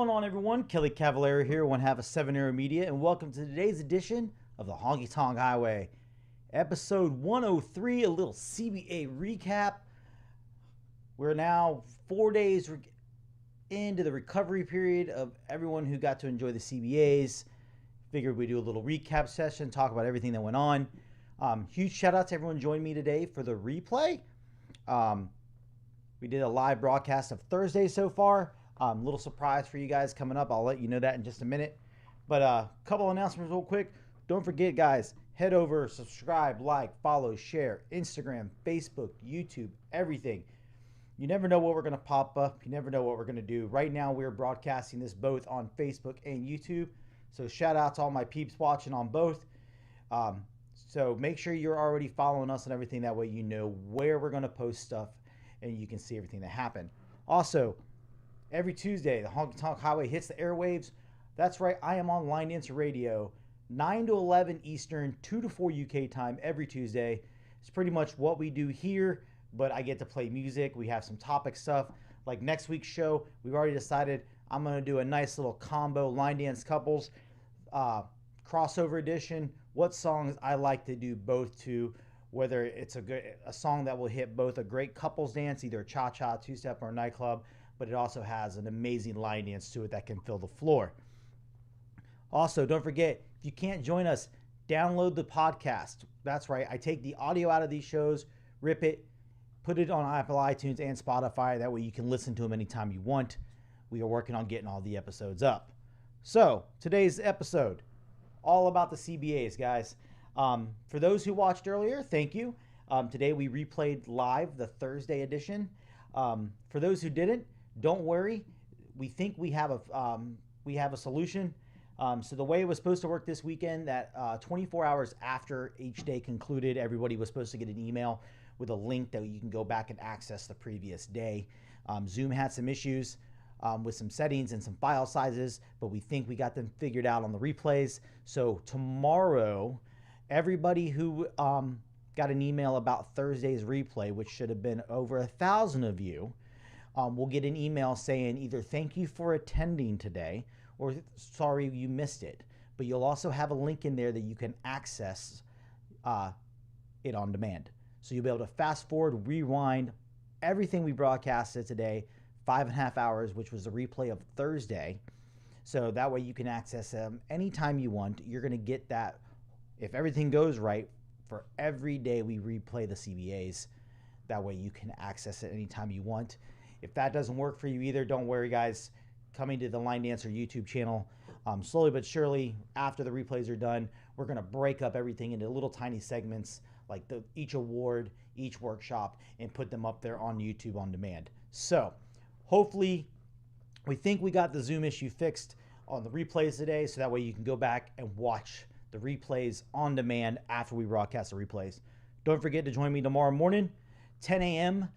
going on, everyone? Kelly Cavallero here, one half of 7 Arrow Media, and welcome to today's edition of the Honky Tonk Highway. Episode 103, a little CBA recap. We're now 4 days into the recovery period of everyone who got to enjoy the CBAs. Figured we'd do a little recap session, talk about everything that went on. Huge shout out to everyone joining me today for the replay. We did a live broadcast of Thursday so far. Little surprise for you guys coming up. I'll let you know that in just a minute. But a couple announcements real quick. Don't forget, guys, head over, subscribe, like, follow, share, Instagram, Facebook, YouTube, everything. You never know what we're going to pop up. You never know what we're going to do. Right now, we're broadcasting this both on Facebook and YouTube. So shout out to all my peeps watching on both. So make sure you're already following us and everything. That way you know where we're going to post stuff and you can see everything that happened. Also, every Tuesday, the Honky Tonk Highway hits the airwaves. That's right, I am on Line Dancer Radio, 9 to 11 Eastern, 2 to 4 UK time every Tuesday. It's pretty much what we do here, but I get to play music. We have some topic stuff. Like next week's show, we've already decided I'm going to do a nice little combo line dance couples crossover edition. What songs I like to do both to, whether it's a song that will hit both a great couples dance, either cha-cha, two-step, or nightclub, but it also has an amazing line dance to it that can fill the floor. Also, don't forget, if you can't join us, download the podcast. That's right, I take the audio out of these shows, rip it, put it on Apple iTunes and Spotify. That way you can listen to them anytime you want. We are working on getting all the episodes up. So, today's episode, all about the CBAs, guys. For those who watched earlier, thank you. Today we replayed live the Thursday edition. For those who didn't, don't worry. We think we have a solution. So the way it was supposed to work this weekend, that 24 hours after each day concluded, everybody was supposed to get an email with a link that you can go back and access the previous day. Zoom had some issues with some settings and some file sizes, but we think we got them figured out on the replays. So tomorrow, everybody who got an email about Thursday's replay, which should have been over 1,000 of you, will get an email saying either thank you for attending today or sorry you missed it. But you'll also have a link in there that you can access it on demand. So you'll be able to fast forward, rewind everything we broadcasted today, 5.5 hours, which was the replay of Thursday. So that way you can access them anytime you want. You're going to get that, if everything goes right, for every day we replay the CBAs. That way you can access it anytime you want. If that doesn't work for you either, don't worry, guys. Coming to the Line Dancer YouTube channel, slowly but surely, after the replays are done, we're going to break up everything into little tiny segments, like each award, each workshop, and put them up there on YouTube on demand. So hopefully, we think we got the Zoom issue fixed on the replays today, so that way you can go back and watch the replays on demand after we broadcast the replays. Don't forget to join me tomorrow morning, 10 a.m.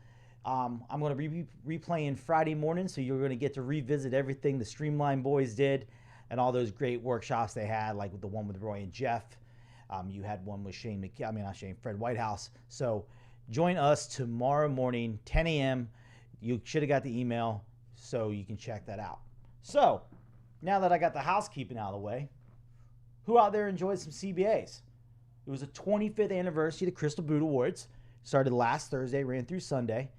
I'm going to be replaying Friday morning, so you're going to get to revisit everything the Streamline boys did and all those great workshops they had, like the one with Roy and Jeff. You had one with Fred Whitehouse. So join us tomorrow morning, 10 a.m. You should have got the email, so you can check that out. So now that I got the housekeeping out of the way, who out there enjoyed some CBAs? It was the 25th anniversary of the Crystal Boot Awards. Started last Thursday, ran through Sunday.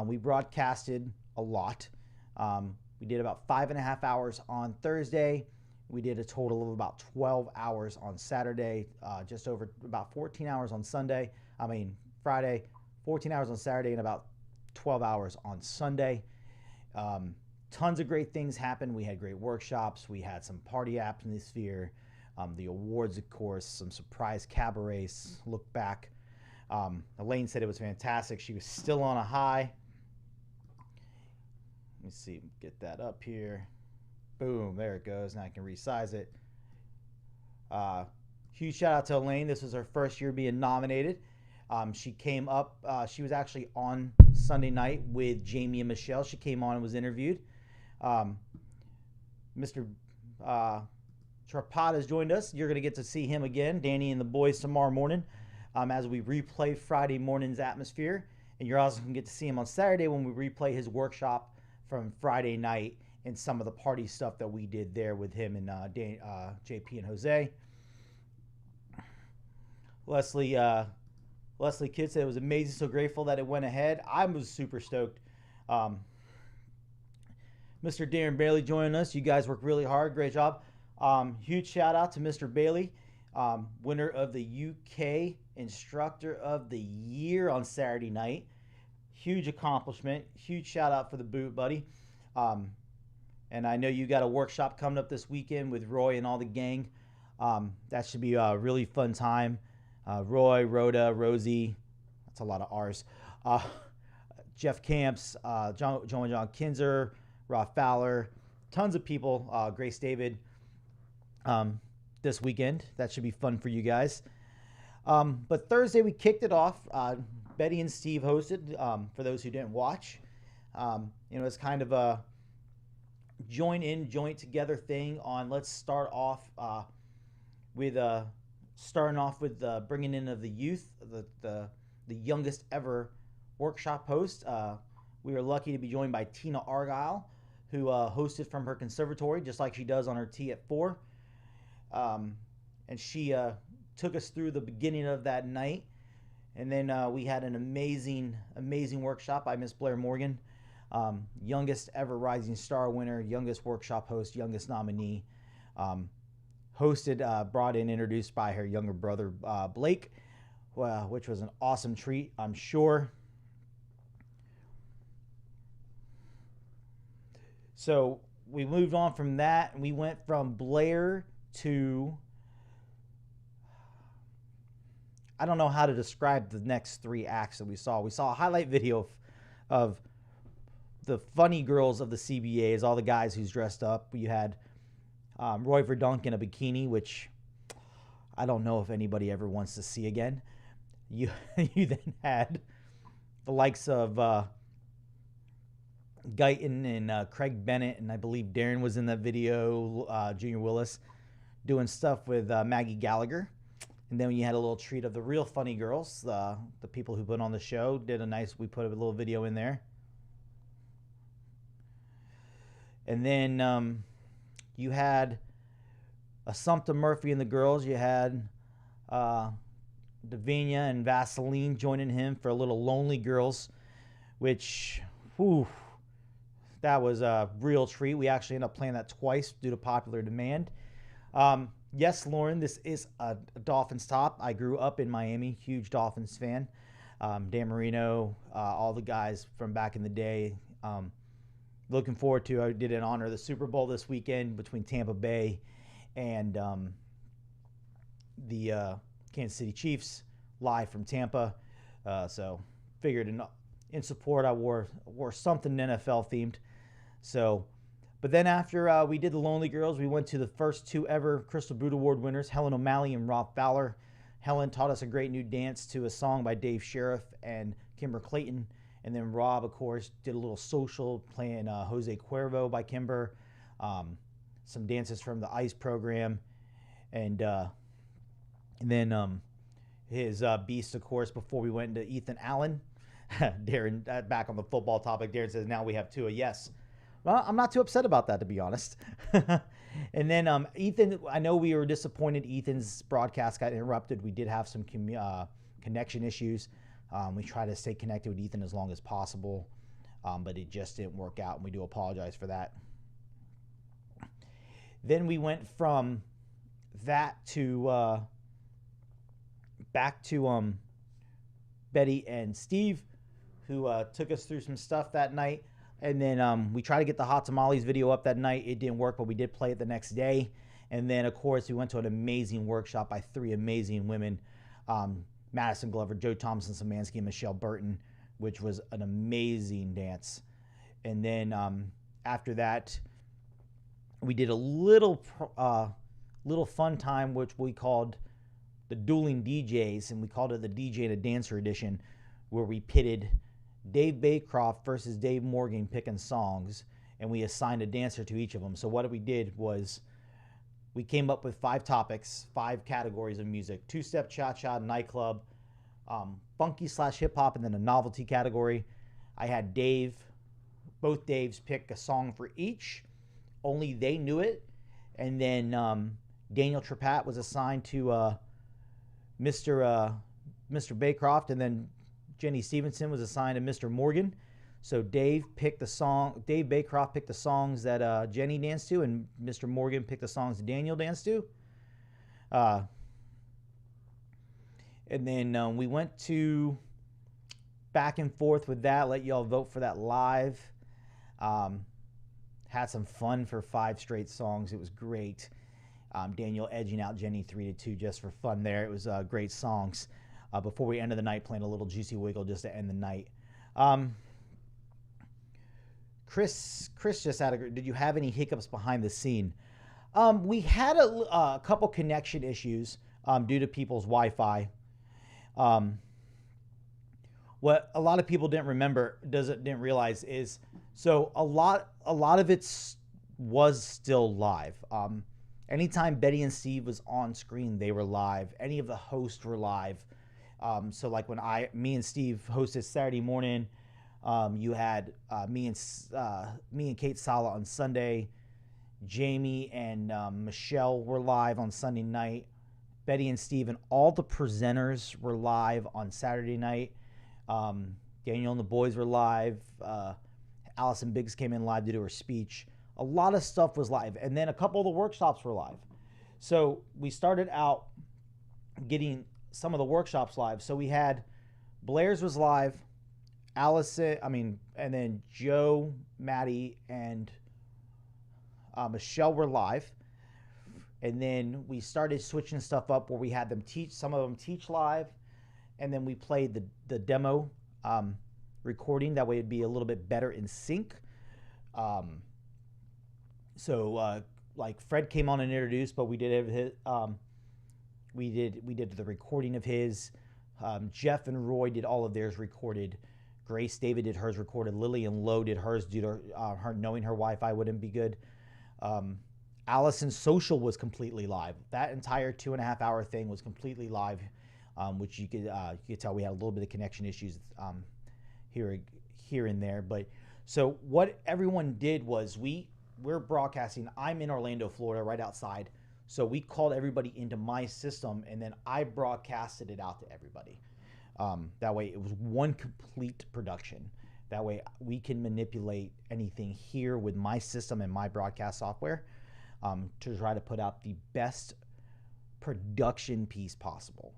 We broadcasted a lot. We did about 5.5 hours on Thursday. We did a total of about 12 hours on Saturday, just over about 14 hours on Friday, 14 hours on Saturday, and about 12 hours on Sunday. Tons of great things happened. We had great workshops. We had some party atmosphere. The awards, of course, some surprise cabarets. Look back. Elaine said it was fantastic. She was still on a high. Let me see, get that up here. Boom, there it goes. Now I can resize it. Huge shout out to Elaine. This was her first year being nominated. She came up. She was actually on Sunday night with Jamie and Michelle. She came on and was interviewed. Mr. Charpat has joined us. You're going to get to see him again, Danny and the boys, tomorrow morning as we replay Friday morning's atmosphere. And you're also going to get to see him on Saturday when we replay his workshop from Friday night and some of the party stuff that we did there with him and JP and Jose. Leslie Kidd said it was amazing, so grateful that it went ahead. I was super stoked. Mr. Darren Bailey joining us. You guys worked really hard. Great job. Huge shout out to Mr. Bailey, winner of the UK Instructor of the Year on Saturday night. Huge accomplishment. Huge shout out for the boot, buddy. And I know you got a workshop coming up this weekend with Roy and all the gang. That should be a really fun time. Roy, Rhoda, Rosie, that's a lot of R's. Jeff Camps, John Kinzer, Rob Fowler, tons of people. Grace David this weekend. That should be fun for you guys. But Thursday we kicked it off. Betty and Steve hosted. For those who didn't watch, it's kind of a joint together thing. Let's start off with bringing in of the youth, the youngest ever workshop host. We were lucky to be joined by Tina Argyle, who hosted from her conservatory, just like she does on her T at 4. And she took us through the beginning of that night. And then we had an amazing workshop by Miss Blair Morgan, youngest ever Rising Star winner, youngest workshop host, youngest nominee. Hosted, brought in, introduced by her younger brother, Blake, which was an awesome treat, I'm sure. So we moved on from that, and we went from Blair to, I don't know how to describe the next 3 acts that we saw. We saw a highlight video of the funny girls of the CBAs, all the guys who's dressed up. We had Roy Verdunk in a bikini, which I don't know if anybody ever wants to see again. You then had the likes of Guyton and Craig Bennett, and I believe Darren was in that video, Junior Willis, doing stuff with Maggie Gallagher. And then you had a little treat of the real funny girls, the people who put on the show. We put a little video in there. And then you had Assumpta Murphy and the girls. You had Davinia and Vaseline joining him for a little Lonely Girls, which, that was a real treat. We actually ended up playing that twice due to popular demand. Yes, Lauren, this is a Dolphins top. I grew up in Miami, huge Dolphins fan. Dan Marino, all the guys from back in the day. Looking forward to, I did in honor of the Super Bowl this weekend between Tampa Bay and the Kansas City Chiefs, live from Tampa. So figured in support, I wore something NFL themed. So, but then after we did the Lonely Girls, we went to the first 2 ever Crystal Boot Award winners, Helen O'Malley and Rob Fowler. Helen taught us a great new dance to a song by Dave Sheriff and Kimber Clayton. And then Rob, of course, did a little social playing Jose Cuervo by Kimber, some dances from the ICE program, and then his Beast, of course, before we went into Ethan Allen. Darren, back on the football topic, Darren says, now we have Tua. Yes. Well, I'm not too upset about that, to be honest. And then Ethan, I know we were disappointed Ethan's broadcast got interrupted. We did have some connection issues. We try to stay connected with Ethan as long as possible, but it just didn't work out, and we do apologize for that. Then we went from that to back to Betty and Steve, who took us through some stuff that night. And then we tried to get the Hot Tamales video up that night. It didn't work, but we did play it the next day. And then, of course, we went to an amazing workshop by 3 amazing women, Madison Glover, Joe Thompson, Samansky, and Michelle Burton, which was an amazing dance. And then after that, we did a little fun time, which we called the Dueling Djs, and we called it the DJ and a Dancer edition, where we pitted Dave Baycroft versus Dave Morgan picking songs, and we assigned a dancer to each of them. So what we did was we came up with 5 topics, 5 categories of music: 2-step, cha-cha, nightclub, funky/hip-hop, and then a novelty category. I had both Daves pick a song for each, only they knew it. And then Daniel Trepat was assigned to Mr. Baycroft, and then Jenny Stevenson was assigned to Mr. Morgan. So Dave Baycroft picked the songs that Jenny danced to, and Mr. Morgan picked the songs that Daniel danced to. And then we went to back and forth with that, let y'all vote for that live. Had some fun for 5 straight songs. It was great. Daniel edging out Jenny 3-2 just for fun there. It was great songs. Before we ended the night, playing a little Juicy Wiggle just to end the night. Chris just had did you have any hiccups behind the scene? We had a couple connection issues due to people's Wi-Fi. What a lot of people didn't realize is, so a lot of it was still live. Anytime Betty and Steve was on screen, they were live. Any of the hosts were live. So like when me and Steve hosted Saturday morning, you had me and Kate Sala on Sunday. Jamie and Michelle were live on Sunday night. Betty and Steve and all the presenters were live on Saturday night. Daniel and the boys were live. Allison Biggs came in live to do her speech. A lot of stuff was live. And then a couple of the workshops were live. So we started out getting some of the workshops live. So we had Blair's was live. And then Joe, Maddie, and Michelle were live. And then we started switching stuff up where we had them teach, some of them teach live. And then we played the demo recording. That way it'd be a little bit better in sync. Like Fred came on and introduced, but we did we did the recording of his. Jeff and Roy did all of theirs recorded. Grace David did hers recorded. Lily and Lo did hers due to her knowing her Wi-Fi wouldn't be good. Allison's social was completely live. That entire 2.5 hour thing was completely live, which you could tell we had a little bit of connection issues here and there. But so what everyone did was we're broadcasting. I'm in Orlando, Florida, right outside. So we called everybody into my system, and then I broadcasted it out to everybody. That way it was one complete production. That way we can manipulate anything here with my system and my broadcast software to try to put out the best production piece possible.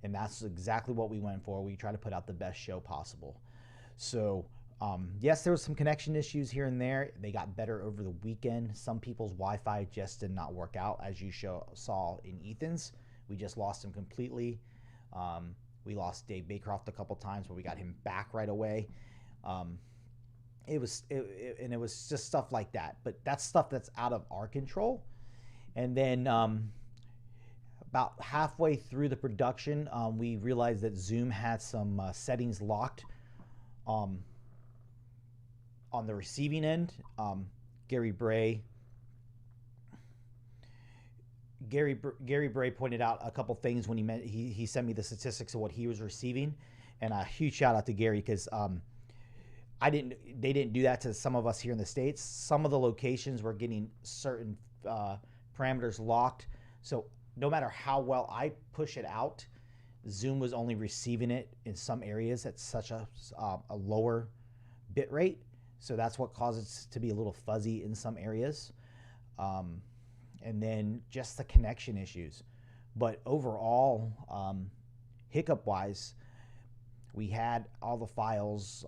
And that's exactly what we went for. We try to put out the best show possible. So yes, there was some connection issues here and there. They got better over the weekend. Some people's Wi-Fi just did not work out, as you saw in Ethan's. We just lost him completely. We lost Dave Baycroft a couple times, but we got him back right away. It was just stuff like that. But that's stuff that's out of our control. And then about halfway through the production, we realized that Zoom had some settings locked on the receiving end. Gary Bray pointed out a couple things when he sent me the statistics of what he was receiving, and a huge shout out to Gary, because they didn't do that to some of us here in the States. Some of the locations were getting certain parameters locked, so no matter how well I push it out, Zoom was only receiving it in some areas at such a lower bit rate. So that's what causes it to be a little fuzzy in some areas. And then just the connection issues. But overall, hiccup-wise, we had all the files.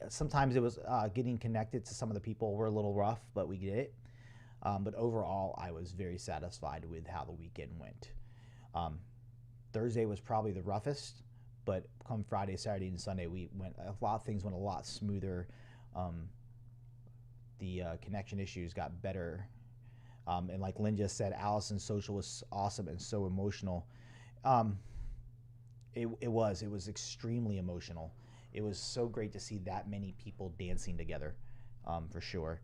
Sometimes it was getting connected to some of the people were a little rough, but we did it. But overall, I was very satisfied with how the weekend went. Thursday was probably the roughest, but come Friday, Saturday, and Sunday, a lot of things went a lot smoother. The connection issues got better. And like Lynn just said, Allison's social was awesome and so emotional. It was extremely emotional. It was so great to see that many people dancing together, for sure.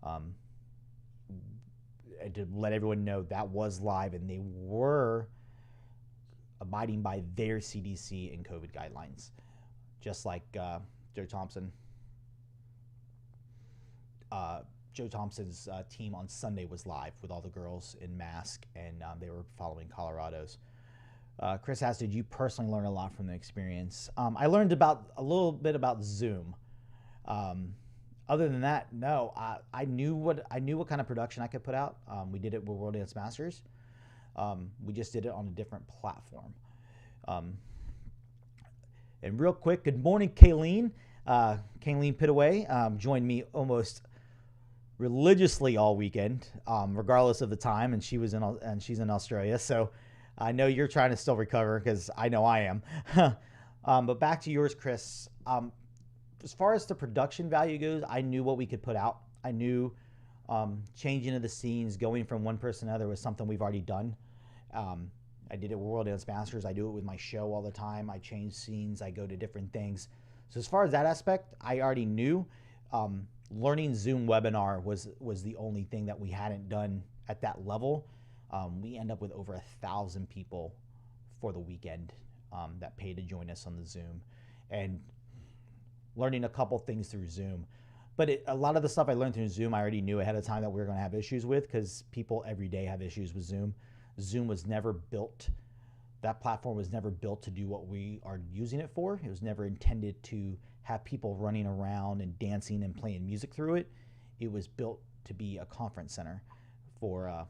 And to let everyone know that was live, and they were abiding by their CDC and COVID guidelines, just like Joe Thompson. Joe Thompson's team on Sunday was live with all the girls in mask, and they were following Colorado's. Chris asked, did you personally learn a lot from the experience? I learned a little bit about Zoom. Other than that, no. I knew what kind of production I could put out. We did it with World Dance Masters. We just did it on a different platform. And real quick, good morning, Kayleen. Kayleen Pitaway joined me almost religiously all weekend, regardless of the time, and she's in Australia. So I know you're trying to still recover, because I know I am. But back to yours, Chris. As far as the production value goes, I knew what we could put out. I knew changing of the scenes, going from one person to another was something we've already done. I did it with World Dance Masters. I do it with my show all the time. I change scenes. I go to different things. So as far as that aspect, I already knew. Learning Zoom webinar was the only thing that we hadn't done at that level. We end up with over 1,000 people for the weekend that paid to join us on the Zoom, and learning a couple things through Zoom. But a lot of the stuff I learned through Zoom, I already knew ahead of time that we were going to have issues with, because people every day have issues with Zoom. Zoom was never built, that platform was never built to do what we are using it for. It was never intended to have people running around and dancing and playing music through it. It was built to be a conference center for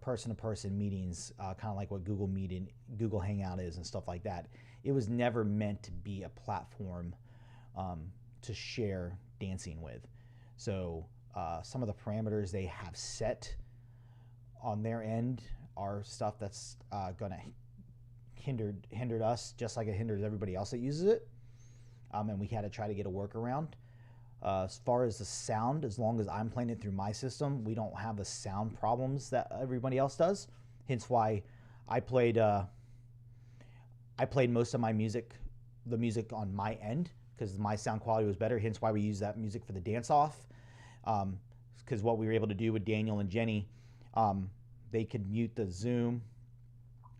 person-to-person meetings, kind of like what Google Hangout is and stuff like that. It was never meant to be a platform to share dancing with. So some of the parameters they have set on their end are stuff that's going to hindered us, just like it hinders everybody else that uses it. And we had to try to get a workaround. As far as the sound, as long as I'm playing it through my system, we don't have the sound problems that everybody else does. Hence why I played most of my music, the music on my end, because my sound quality was better. Hence why we use that music for the dance-off. Because what we were able to do with Daniel and Jenny, they could mute the Zoom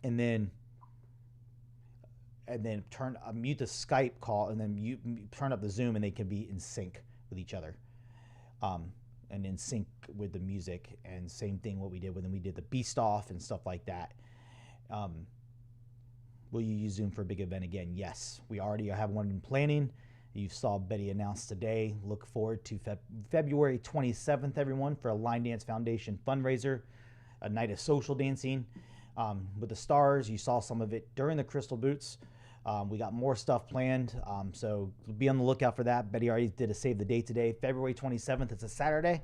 and then mute the Skype call, and then turn up the Zoom, and they can be in sync with each other, and in sync with the music. And same thing what we did when we did the Beast Off and stuff like that. Will you use Zoom for a big event again? Yes, we already have one in planning. You saw Betty announce today. Look forward to February 27th, everyone, for a Line Dance Foundation fundraiser, a night of social dancing with the stars. You saw some of it during the Crystal Boots. We got more stuff planned, so be on the lookout for that. Betty already did a save the date today, February 27th. It's a Saturday.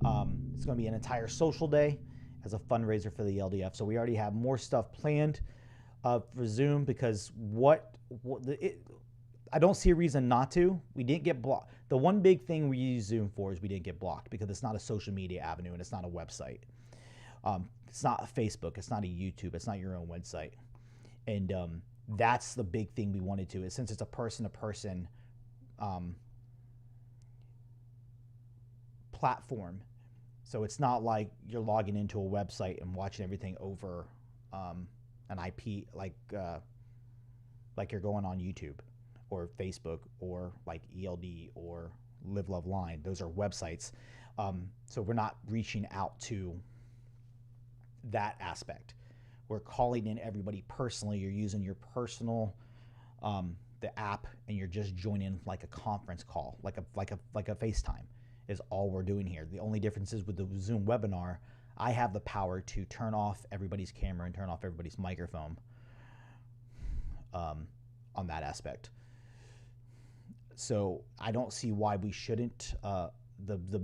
It's going to be an entire social day as a fundraiser for the LDF. So we already have more stuff planned for Zoom, because I don't see a reason not to. We didn't get blocked. The one big thing we use Zoom for is we didn't get blocked, because it's not a social media avenue, and it's not a website. It's not a Facebook. It's not a YouTube. It's not your own website. And that's the big thing we wanted to, is since it's a person-to-person platform. So it's not like you're logging into a website and watching everything over an IP, like you're going on YouTube or Facebook or like ELD or Live Love Line. Those are websites. So we're not reaching out to that aspect. We're calling in everybody personally. You're using your personal, the app, and you're just joining like a conference call, like a FaceTime is all we're doing here. The only difference is with the Zoom webinar, I have the power to turn off everybody's camera and turn off everybody's microphone on that aspect. So I don't see why we shouldn't. The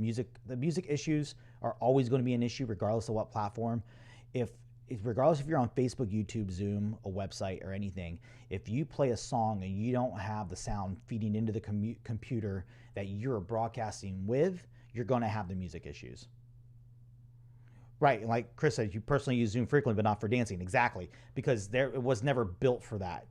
music issues are always going to be an issue regardless of what platform. Regardless if you're on Facebook, YouTube, Zoom, a website, or anything, if you play a song and you don't have the sound feeding into the computer that you're broadcasting with, you're going to have the music issues. Right, like Chris said, you personally use Zoom frequently, but not for dancing. Exactly, because it was never built for that.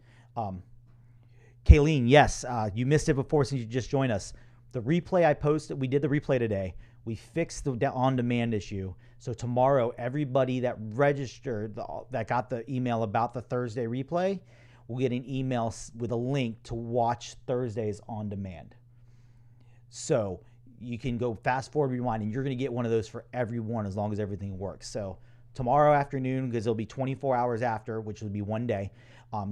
Kayleen, yes, you missed it before since you just joined us. The replay I posted, we did the replay today. We fixed the on-demand issue. So tomorrow, everybody that registered, that got the email about the Thursday replay, will get an email with a link to watch Thursday's on-demand. So you can go fast forward, rewind, and you're going to get one of those for everyone as long as everything works. So tomorrow afternoon, because it'll be 24 hours after, which will be one day,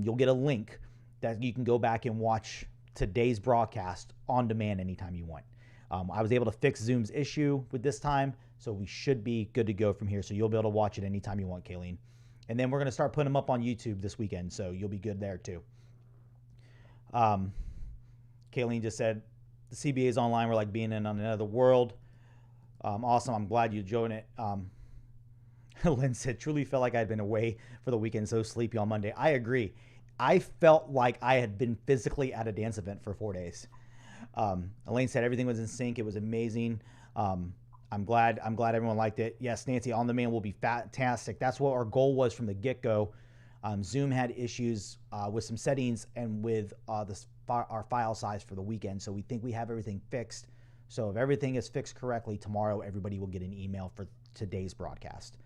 you'll get a link that you can go back and watch today's broadcast on demand anytime you want. I was able to fix Zoom's issue with this time, so we should be good to go from here. So you'll be able to watch it anytime you want, Kayleen. And then we're going to start putting them up on YouTube this weekend, so you'll be good there too. Kayleen just said, the CBA is online. We're like being in another world. Awesome. I'm glad you joined it. Lynn said, truly felt like I'd been away for the weekend, so sleepy on Monday. I agree. I felt like I had been physically at a dance event for 4 days. Elaine said everything was in sync. It was amazing. I'm glad everyone liked it. Yes, Nancy, on demand will be fantastic. That's what our goal was from the get-go. Zoom had issues with some settings and with our file size for the weekend, so we think we have everything fixed. So if everything is fixed correctly, tomorrow everybody will get an email for today's broadcast.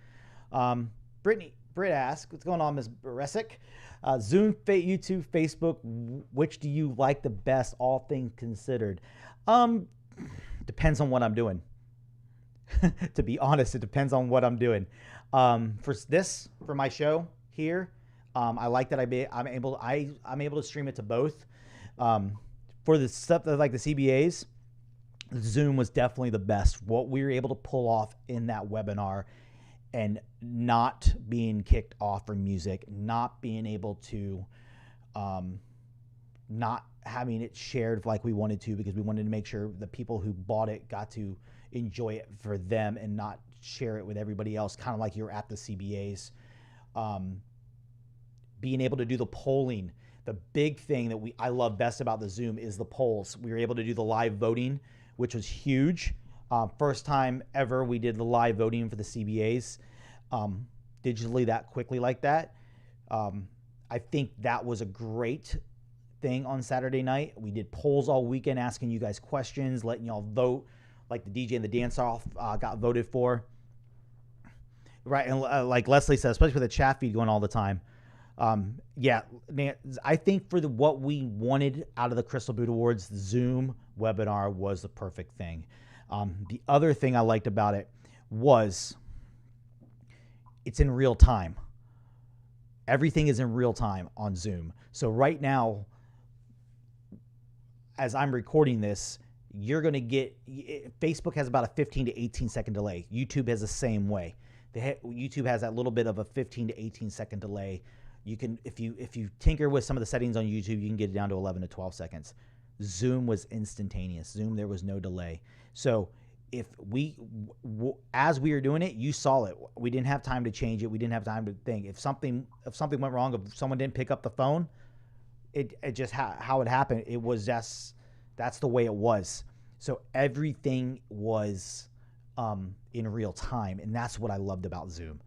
Britt asks, what's going on, Ms. Beresic? Zoom, YouTube, Facebook, which do you like the best, all things considered? Depends on what I'm doing. To be honest, it depends on what I'm doing. For my show here, I like that I'm able to stream it to both. For the stuff that like the CBAs, Zoom was definitely the best. What we were able to pull off in that webinar, and not being kicked off for music, not being able to, not having it shared like we wanted to, because we wanted to make sure the people who bought it got to enjoy it for them and not share it with everybody else, kind of like you're at the CBAs. Being able to do the polling. The big thing that I love best about the Zoom is the polls. We were able to do the live voting, which was huge. First time ever we did the live voting for the CBAs digitally that quickly like that. I think that was a great thing on Saturday night. We did polls all weekend asking you guys questions, letting y'all vote. Like the DJ and the dance-off got voted for. Right, and like Leslie says, especially with the chat feed going all the time. Yeah, I think for what we wanted out of the Crystal Boot Awards, the Zoom webinar was the perfect thing. The other thing I liked about it was it's in real time. Everything is in real time on Zoom. So right now, as I'm recording this, you're going to get, Facebook has about a 15 to 18 second delay. YouTube has the same way. YouTube has that little bit of a 15 to 18 second delay. You can, if you tinker with some of the settings on YouTube, you can get it down to 11 to 12 seconds. Zoom was instantaneous. Zoom, there was no delay. So if as we were doing it, you saw it. We didn't have time to change it. We didn't have time to think. If something went wrong, if someone didn't pick up the phone, it just how it happened. It was just, that's the way it was. So everything was in real time, and that's what I loved about Zoom.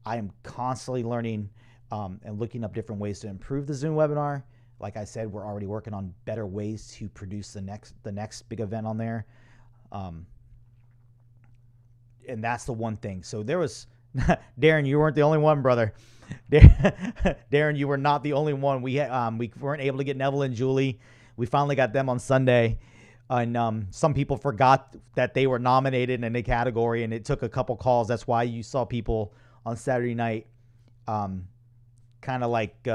I am constantly learning and looking up different ways to improve the Zoom webinar. Like I said, we're already working on better ways to produce the next big event on there. And that's the one thing. So there was, Darren, you weren't the only one, brother. Darren, you were not the only one. We weren't able to get Neville and Julie. We finally got them on Sunday. And some people forgot that they were nominated in a category, and it took a couple calls. That's why you saw people on Saturday night kind of like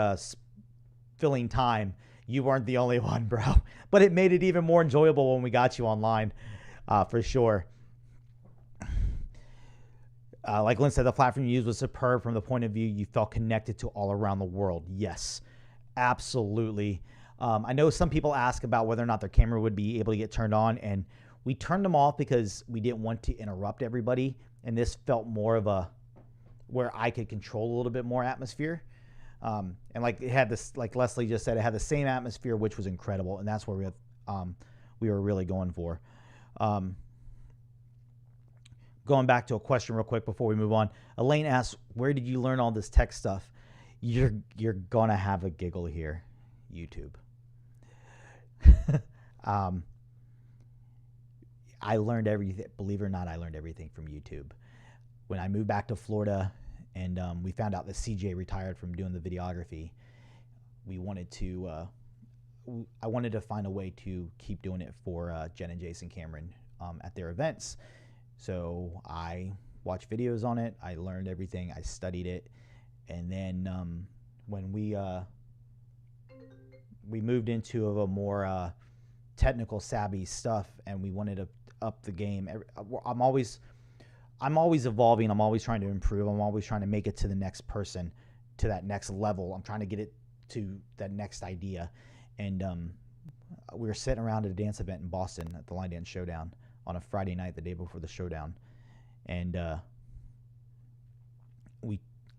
filling time. You weren't the only one, bro. But it made it even more enjoyable when we got you online, for sure. Like Lynn said, the platform you used was superb from the point of view you felt connected to all around the world. Yes, absolutely. I know some people ask about whether or not their camera would be able to get turned on, and we turned them off because we didn't want to interrupt everybody, and this felt more of a where I could control a little bit more atmosphere. And like it had this, like Leslie just said, it had the same atmosphere, which was incredible, and that's where we were really going for. Going back to a question real quick before we move on, Elaine asks, "Where did you learn all this tech stuff?" You're gonna have a giggle here, YouTube. I learned everything. Believe it or not, I learned everything from YouTube. When I moved back to Florida, and we found out that CJ retired from doing the videography, we wanted to. I wanted to find a way to keep doing it for Jen and Jason Cameron at their events. So I watched videos on it. I learned everything. I studied it. And then when we moved into a more technical savvy stuff, and we wanted to up the game. I'm always evolving. I'm always trying to improve. I'm always trying to make it to the next person, to that next level. I'm trying to get it to that next idea. And we were sitting around at a dance event in Boston at the Line Dance Showdown on a Friday night, the day before the showdown. And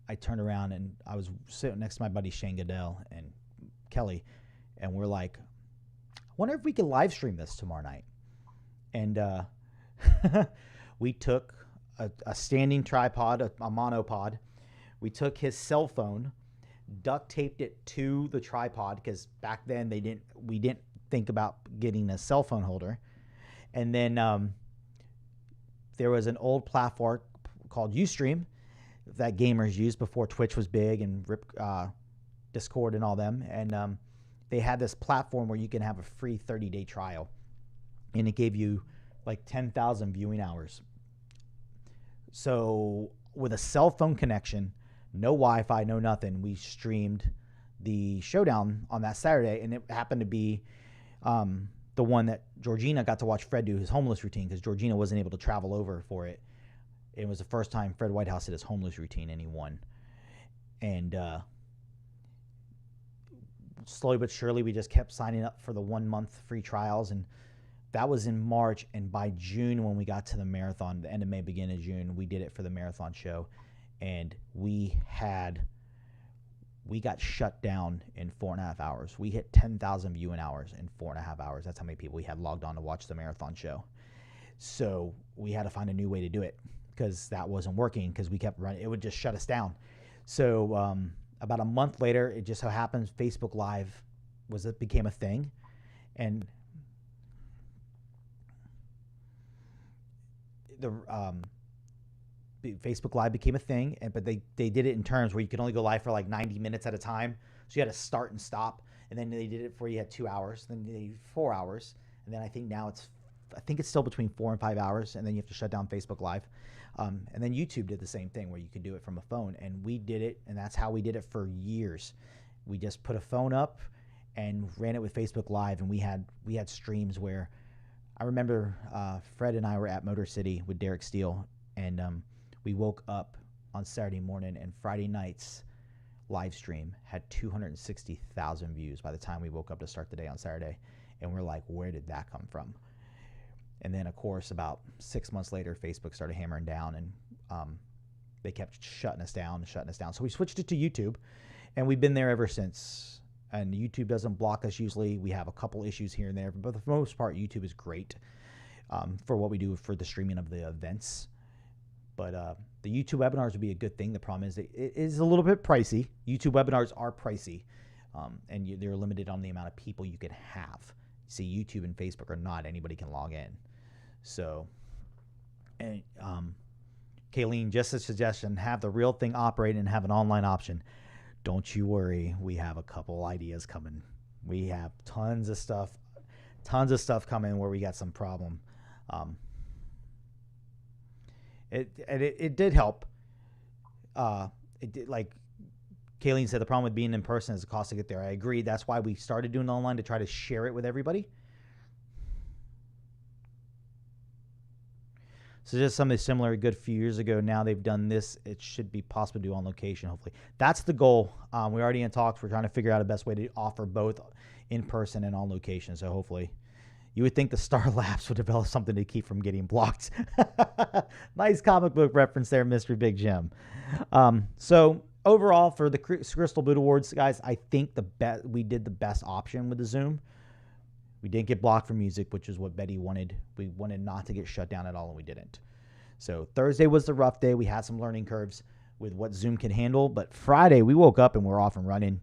I turned around, and I was sitting next to my buddy Shane Goodell and Kelly, and we're like, I wonder if we could live stream this tomorrow night. And we took a standing tripod, a monopod. We took his cell phone, duct taped it to the tripod, because back then we didn't think about getting a cell phone holder. And then there was an old platform called Ustream that gamers used before Twitch was big and Discord and all them. And they had this platform where you can have a free 30-day trial, and it gave you like 10,000 viewing hours. So with a cell phone connection, no Wi-Fi, no nothing, we streamed the showdown on that Saturday, and it happened to be the one that Georgina got to watch Fred do his homeless routine, because Georgina wasn't able to travel over for it. It was the first time Fred Whitehouse did his homeless routine, and he won. And slowly but surely, we just kept signing up for the 1 month free trials, and that was in March. And by June, when we got to the marathon, the end of May, beginning of June, we did it for the marathon show, and we got shut down in 4.5 hours. We hit 10,000 viewing hours in 4.5 hours. That's how many people we had logged on to watch the marathon show. So we had to find a new way to do it, because that wasn't working, because we kept running. It would just shut us down. So about a month later, it just so happens Facebook Live became a thing. And the Facebook Live became a thing, but they did it in terms where you could only go live for like 90 minutes at a time. So you had to start and stop, and then they did it for you had 2 hours, then they did 4 hours, and then I think now it's still between 4 and 5 hours, and then you have to shut down Facebook Live. And then YouTube did the same thing, where you could do it from a phone, and we did it, and that's how we did it for years. We just put a phone up and ran it with Facebook Live, and we had streams where I remember Fred and I were at Motor City with Derek Steele, and we woke up on Saturday morning, and Friday night's live stream had 260,000 views by the time we woke up to start the day on Saturday. And we're like, where did that come from? And then, of course, about 6 months later, Facebook started hammering down, and they kept shutting us down. So we switched it to YouTube, and we've been there ever since. And YouTube doesn't block us usually. We have a couple issues here and there, but for the most part, YouTube is great for what we do for the streaming of the events. But the YouTube webinars would be a good thing. The problem is it is a little bit pricey. YouTube webinars are pricey, and they're limited on the amount of people you can have. See, YouTube and Facebook are not. Anybody can log in. So, and Kayleen, just a suggestion, have the real thing operate and have an online option. Don't you worry. We have a couple ideas coming. We have tons of stuff coming where we got some problem. It did help. It did, like Kayleen said, the problem with being in person is the cost to get there. I agree. That's why we started doing online, to try to share it with everybody. So just something similar a good few years ago. Now they've done this. It should be possible to do on location, hopefully. That's the goal. We're already in talks. We're trying to figure out a best way to offer both in person and on location. So hopefully. You would think the Star Labs would develop something to keep from getting blocked. Nice comic book reference there, Mr. Big Jim. So overall, for the Crystal Boot Awards, guys, I think we did the best option with the Zoom. We didn't get blocked for music, which is what Betty wanted. We wanted not to get shut down at all, and we didn't. So Thursday was the rough day. We had some learning curves with what Zoom can handle. But Friday, we woke up and we're off and running.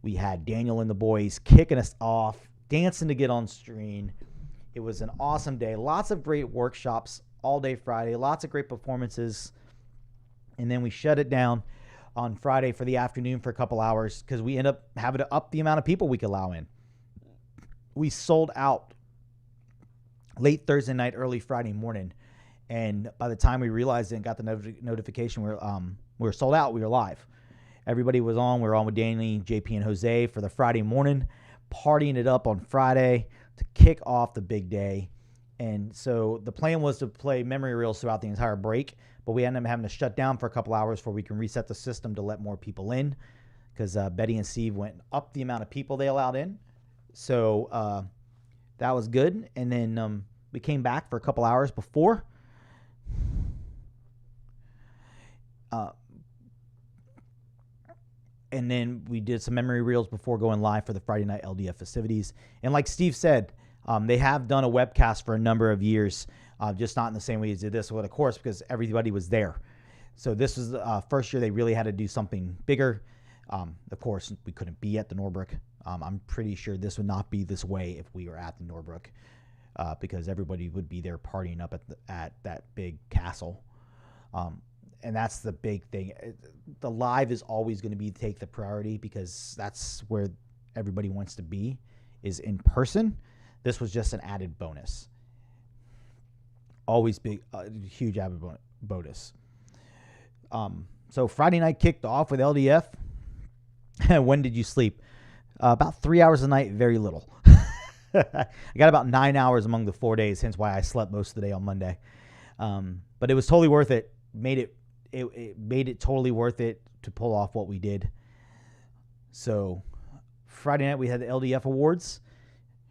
We had Daniel and the boys kicking us off, dancing to get on screen. It was an awesome day. Lots of great workshops all day Friday. Lots of great performances. And then we shut it down on Friday for the afternoon for a couple hours, because we end up having to up the amount of people we could allow in. We sold out late Thursday night, early Friday morning. And by the time we realized it and got the notification, we were sold out. We were live. Everybody was on. We were on with Danny, JP, and Jose for the Friday morning, partying it up on Friday to kick off the big day. And so the plan was to play memory reels throughout the entire break, but we ended up having to shut down for a couple hours before we can reset the system to let more people in, because Betty and Steve went up the amount of people they allowed in. So that was good. And then we came back for a couple hours before. And then we did some memory reels before going live for the Friday night LDF festivities. And like Steve said, they have done a webcast for a number of years, just not in the same way as did this with a course, because everybody was there. So this was the first year they really had to do something bigger. Of course, we couldn't be at the Norbrook. I'm pretty sure this would not be this way if we were at the Norbrook, because everybody would be there partying up at that big castle. And that's the big thing. The live is always going to take the priority, because that's where everybody wants to be, is in person. This was just an added bonus. Always big, huge added bonus. So Friday night kicked off with LDF. When did you sleep? About 3 hours a night, very little. I got about 9 hours among the 4 days, hence why I slept most of the day on Monday. But it was totally worth it. It made it totally worth it to pull off what we did. So Friday night we had the Ldf Awards.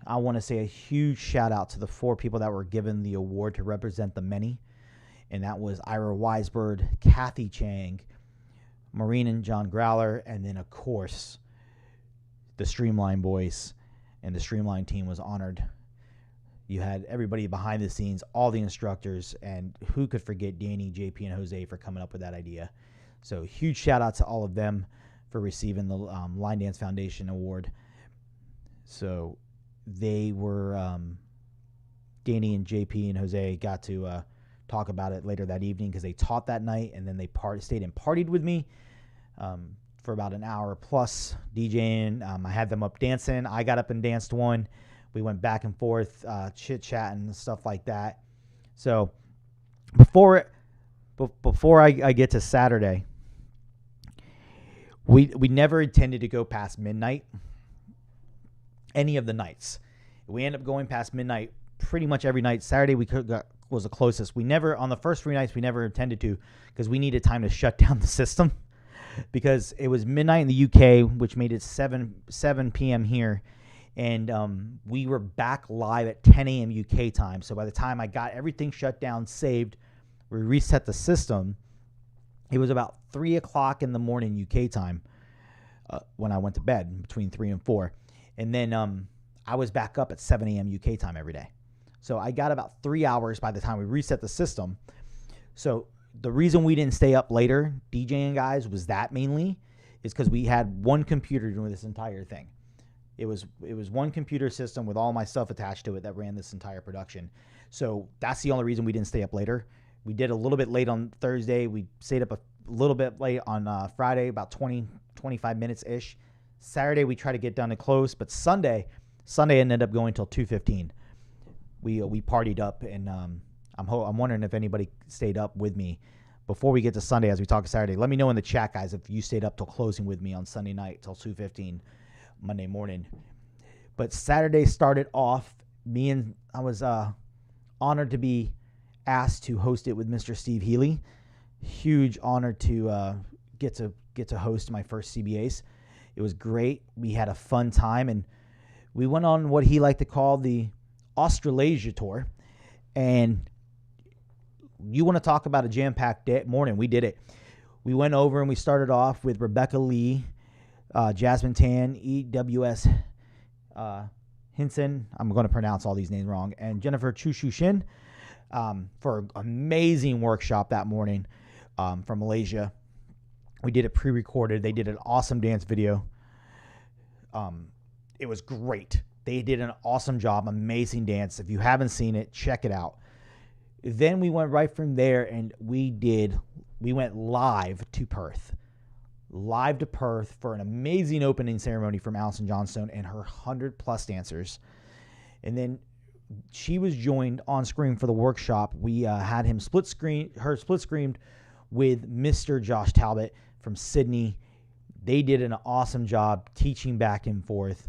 I want to say a huge shout out to the 4 people that were given the award to represent the many. And that was Ira Weisberg, Kathy Chang, Maureen and John Growler, and then of course the Streamline boys. And the Streamline team was honored. You had everybody behind the scenes, all the instructors, and who could forget Danny, JP, and Jose for coming up with that idea. So huge shout out to all of them for receiving the Line Dance Foundation Award. So they were, Danny and JP and Jose got to talk about it later that evening, because they taught that night, and then they stayed and partied with me for about an hour plus DJing. I had them up dancing. I got up and danced one. We went back and forth, chit-chatting and stuff like that. So before I get to Saturday, we never intended to go past midnight any of the nights. We ended up going past midnight pretty much every night. Saturday was the closest. We never, on the first 3 nights, we never intended to, because we needed time to shut down the system, because it was midnight in the UK, which made it 7 p.m. here. And we were back live at 10 a.m. UK time. So by the time I got everything shut down, saved, we reset the system, it was about 3 o'clock in the morning UK time when I went to bed, between 3 and 4. And then I was back up at 7 a.m. UK time every day. So I got about 3 hours by the time we reset the system. So the reason we didn't stay up later, DJing guys, was that mainly, is because we had one computer doing this entire thing. It was one computer system with all my stuff attached to it that ran this entire production. So that's the only reason we didn't stay up later. We did a little bit late on Thursday. We stayed up a little bit late on Friday, about 25 minutes-ish. Saturday, we tried to get done and close. But Sunday ended up going till 2:15. We partied up, and I'm wondering if anybody stayed up with me before we get to Sunday as we talk Saturday. Let me know in the chat, guys, if you stayed up till closing with me on Sunday night till 2:15 Monday morning. But Saturday started off, I was honored to be asked to host it with Mr. Steve Healy. Huge honor to get to host my first CBAs. It was great. We had a fun time, and we went on what he liked to call the Australasia Tour. And you want to talk about a jam-packed morning? We did it. We went over and we started off with Rebecca Lee, Jasmine Tan, EWS Hinson. I'm going to pronounce all these names wrong. And Jennifer Chushu Shin for an amazing workshop that morning from Malaysia. We did it pre-recorded. They did an awesome dance video. It was great. They did an awesome job. Amazing dance. If you haven't seen it, check it out. Then we went right from there, and we went live to Perth. Live to Perth for an amazing opening ceremony from Alison Johnstone and her 100+ dancers. And then she was joined on screen for the workshop. We had her split screened with Mr. Josh Talbot from Sydney. They did an awesome job teaching back and forth.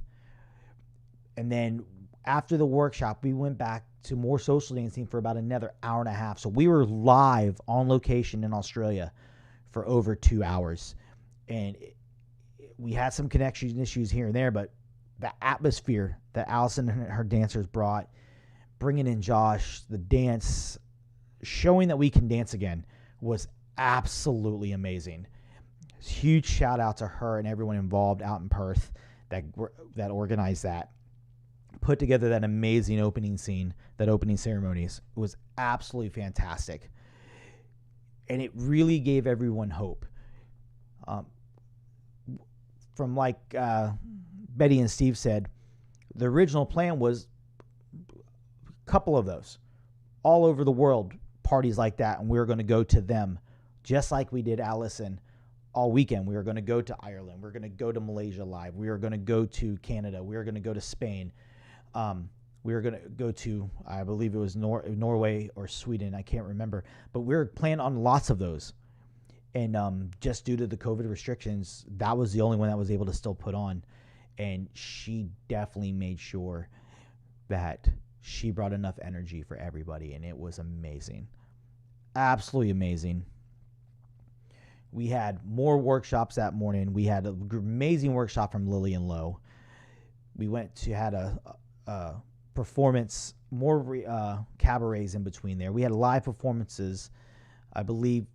And then after the workshop, we went back to more social dancing for about another hour and a half. So we were live on location in Australia for over 2 hours. And we had some connection issues here and there, but the atmosphere that Allison and her dancers brought, bringing in Josh, the dance, showing that we can dance again, was absolutely amazing. Huge shout out to her and everyone involved out in Perth that organized that. Put together that amazing opening scene, that opening ceremonies. It was absolutely fantastic. And it really gave everyone hope. From like Betty and Steve said, the original plan was a couple of those. All over the world, parties like that, and we were going to go to them, just like we did Allison all weekend. We were going to go to Ireland. We were going to go to Malaysia live. We were going to go to Canada. We were going to go to Spain. We were going to go to, I believe it was Norway or Sweden. I can't remember. But we were planning on lots of those. And just due to the COVID restrictions, that was the only one that was able to still put on. And she definitely made sure that she brought enough energy for everybody. And it was amazing. Absolutely amazing. We had more workshops that morning. We had an amazing workshop from Lillian Lowe. We had a performance, more cabarets in between there. We had live performances, I believe.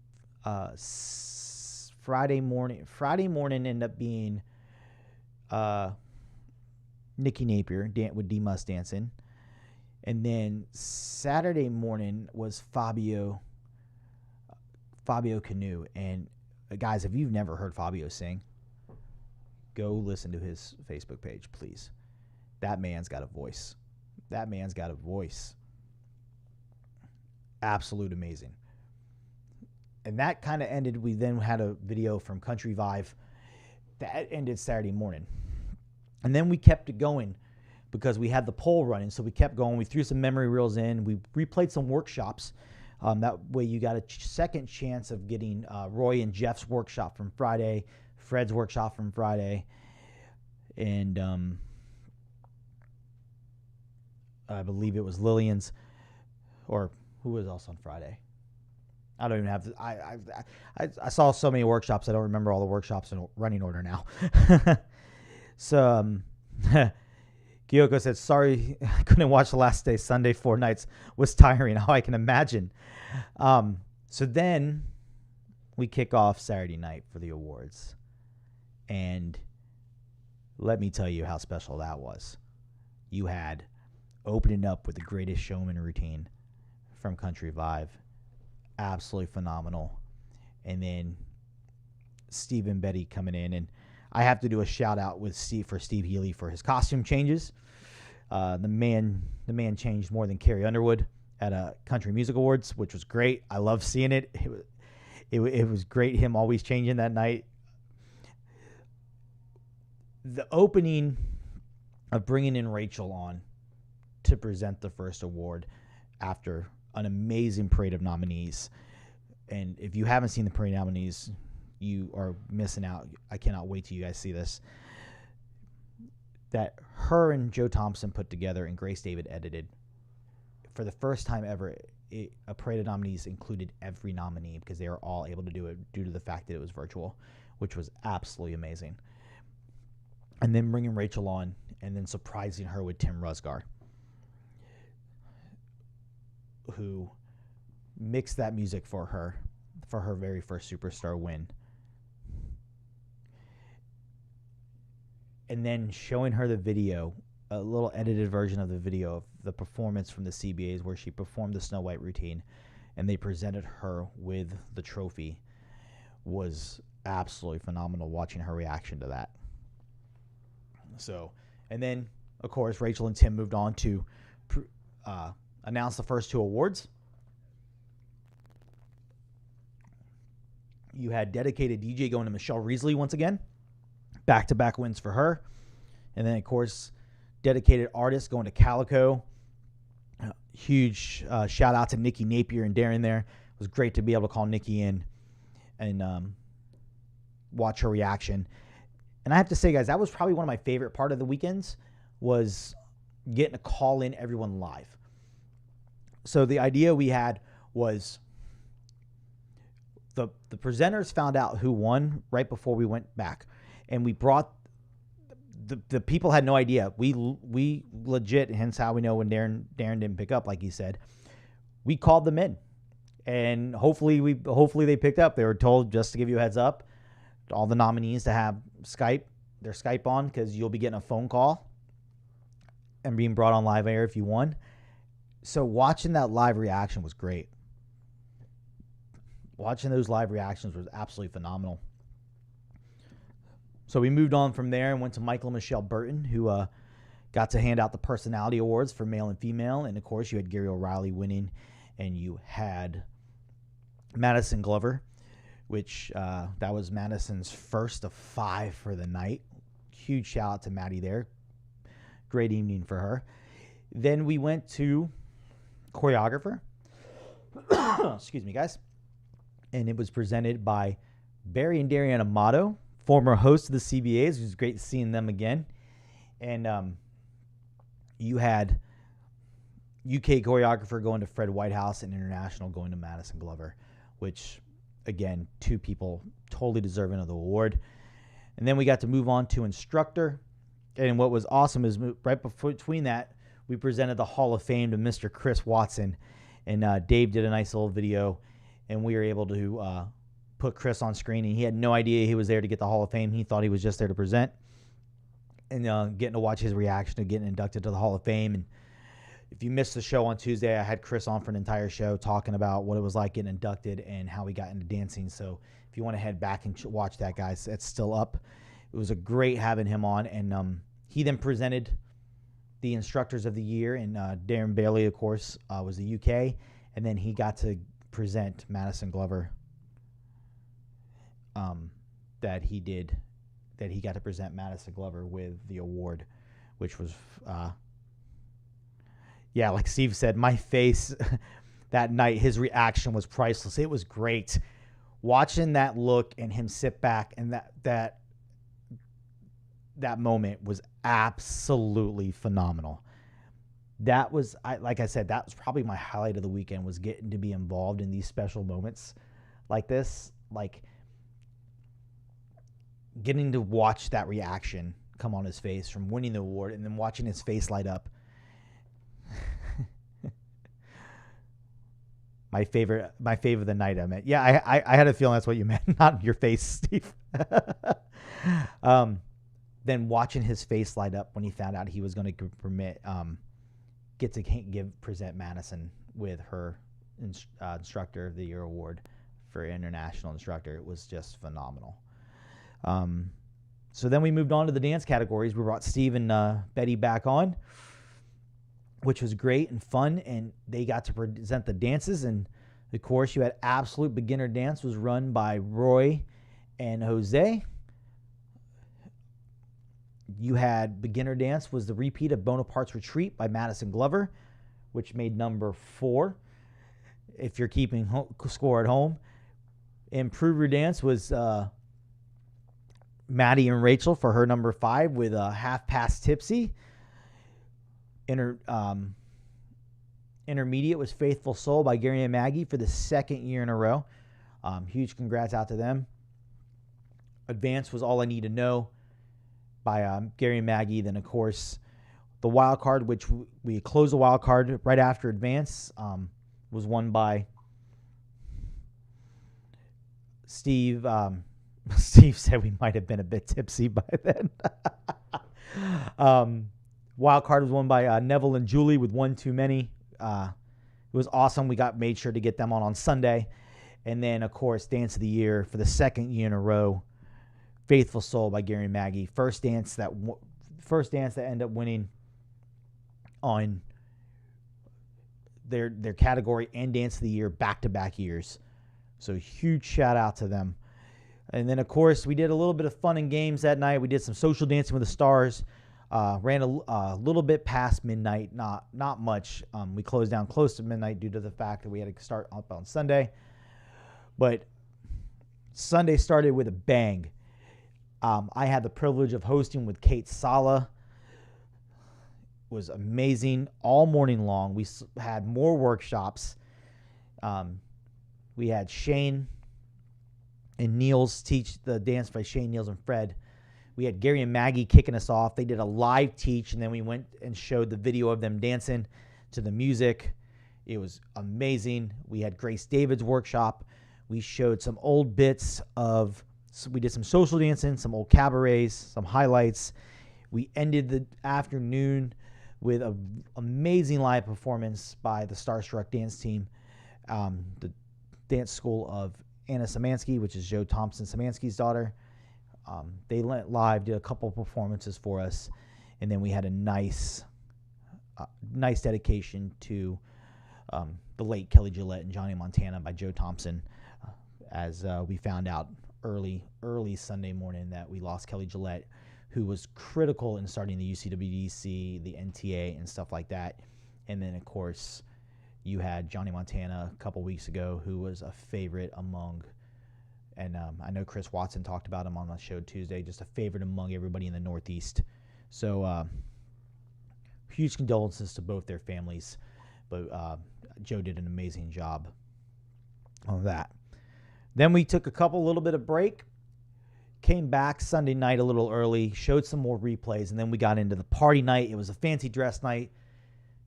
Friday morning ended up being Nikki Napier with D Mus dancing, and then Saturday morning was Fabio Canoe. And guys, if you've never heard Fabio sing, go listen to his Facebook page, please. That man's got a voice. Absolute amazing. And that kind of ended. We then had a video from Country Vibe that ended Saturday morning. And then we kept it going because we had the poll running. So we kept going. We threw some memory reels in. We replayed some workshops. That way you got a second chance of getting Roy and Jeff's workshop from Friday, Fred's workshop from Friday, and I believe it was Lillian's, or who was else on Friday? I don't even have. I saw so many workshops. I don't remember all the workshops in running order now. So Kyoko said, "Sorry, I couldn't watch the last day. Sunday 4 nights was tiring. How I can imagine." So then we kick off Saturday night for the awards, and let me tell you how special that was. You had opening up with the Greatest Showman routine from Country Vibe. Absolutely phenomenal. And then Steve and Betty coming in, and I have to do a shout out with Steve Healy for his costume changes. The man changed more than Carrie Underwood at a Country Music Awards, which was great. I love seeing it. It was great, him always changing that night. The opening of bringing in Rachel on to present the first award after an amazing parade of nominees. And if you haven't seen the parade of nominees, you are missing out. I cannot wait till you guys see this. That her and Joe Thompson put together and Grace David edited. For the first time ever, a parade of nominees included every nominee because they were all able to do it due to the fact that it was virtual, which was absolutely amazing. And then bringing Rachel on and then surprising her with Tim Rusgar, who mixed that music for her very first Superstar win. And then showing her the video, a little edited version of the video of the performance from the CBAs where she performed the Snow White routine and they presented her with the trophy, was absolutely phenomenal watching her reaction to that. So, and then, of course, Rachel and Tim moved on to announce the first 2 awards. You had dedicated DJ going to Michelle Reesley once again. Back-to-back wins for her. And then, of course, dedicated artist going to Calico. huge shout out to Nikki Napier and Darren there. It was great to be able to call Nikki in and watch her reaction. And I have to say, guys, that was probably one of my favorite part of the weekends, was getting to call in everyone live. So the idea we had was the presenters found out who won right before we went back, and we brought the people had no idea. We legit, hence how we know when Darren didn't pick up, like he said. We called them in, and hopefully they picked up. They were told, just to give you a heads up, all the nominees to have their Skype on, because you'll be getting a phone call and being brought on live air if you won. So watching that live reaction was great. Watching those live reactions was absolutely phenomenal. So we moved on from there and went to Michael and Michelle Burton, who got to hand out the personality awards for male and female. And, of course, you had Gary O'Reilly winning, and you had Madison Glover, which that was Madison's first of 5 for the night. Huge shout out to Maddie there. Great evening for her. Then we went to choreographer. Excuse me, guys. And it was presented by Barry and Darian Amato, former hosts of the CBAs. It was great seeing them again. And you had UK choreographer going to Fred Whitehouse and international going to Madison Glover, which, again, 2 people totally deserving of the award. And then we got to move on to instructor. And what was awesome is right between that, we presented the Hall of Fame to Mr. Chris Watson. And Dave did a nice little video, and we were able to put Chris on screen. And he had no idea he was there to get the Hall of Fame. He thought he was just there to present. And getting to watch his reaction to getting inducted to the Hall of Fame. And if you missed the show on Tuesday, I had Chris on for an entire show talking about what it was like getting inducted and how he got into dancing. So if you want to head back and watch that, guys, it's still up. It was a great having him on. And he then presented the Instructors of the Year. And Darren Bailey, of course, was the UK. And then he got to present Madison Glover that he got to present Madison Glover with the award, which was, like Steve said, my face that night, his reaction was priceless. It was great. Watching that look and him sit back, and that moment was absolutely phenomenal. That was, like I said, that was probably my highlight of the weekend, was getting to be involved in these special moments like this, like getting to watch that reaction come on his face from winning the award, and then watching his face light up. My favorite of the night, I meant. Yeah, I had a feeling that's what you meant, not your face, Steve. Then watching his face light up when he found out he was going to present Madison with her Instructor of the Year award for International Instructor. It was just phenomenal. So then we moved on to the dance categories. We brought Steve and Betty back on, which was great and fun, and they got to present the dances. And of course, you had Absolute Beginner Dance, was run by Roy and Jose. You had Beginner Dance, was the repeat of Bonaparte's Retreat by Madison Glover, which made number 4, if you're keeping score at home. Improve Your Dance was Maddie and Rachel for her number 5 with Half Past Tipsy. Intermediate was Faithful Soul by Gary and Maggie for the 2nd year in a row. Huge congrats out to them. Advanced was All I Need to Know by Gary and Maggie. Then, of course, the wild card, which we closed the wild card right after Advance, was won by Steve. Steve said we might have been a bit tipsy by then. Wild card was won by Neville and Julie with One Too Many. It was awesome. We made sure to get them on Sunday. And then, of course, Dance of the Year for the 2nd year in a row, Faithful Soul by Gary and Maggie. First dance that ended up winning on their category and Dance of the Year back-to-back years. So huge shout out to them. And then, of course, we did a little bit of fun and games that night. We did some social dancing with the stars. Ran a little bit past midnight, not much. We closed down close to midnight due to the fact that we had to start up on Sunday. But Sunday started with a bang. I had the privilege of hosting with Kate Sala. It was amazing all morning long. We had more workshops. We had Shane and Niels teach the dance by Shane, Niels, and Fred. We had Gary and Maggie kicking us off. They did a live teach, and then we went and showed the video of them dancing to the music. It was amazing. We had Grace David's workshop. We showed some old bits of, we did some social dancing, some old cabarets, some highlights. We ended the afternoon with an amazing live performance by the Starstruck dance team, the dance school of Anna Szymanski, which is Joe Thompson Szymanski's daughter. They went live, did a couple of performances for us, and then we had a nice dedication to the late Kelly Gillette and Johnny Montana by Joe Thompson, as we found out early Sunday morning that we lost Kelly Gillette, who was critical in starting the UCWDC, the NTA, and stuff like that. And then, of course, you had Johnny Montana a couple weeks ago, who was a favorite among, and I know Chris Watson talked about him on the show Tuesday, just a favorite among everybody in the Northeast. So huge condolences to both their families, but Joe did an amazing job on that. Then we took a little bit of break, came back Sunday night a little early, showed some more replays, and then we got into the party night. It was a fancy dress night.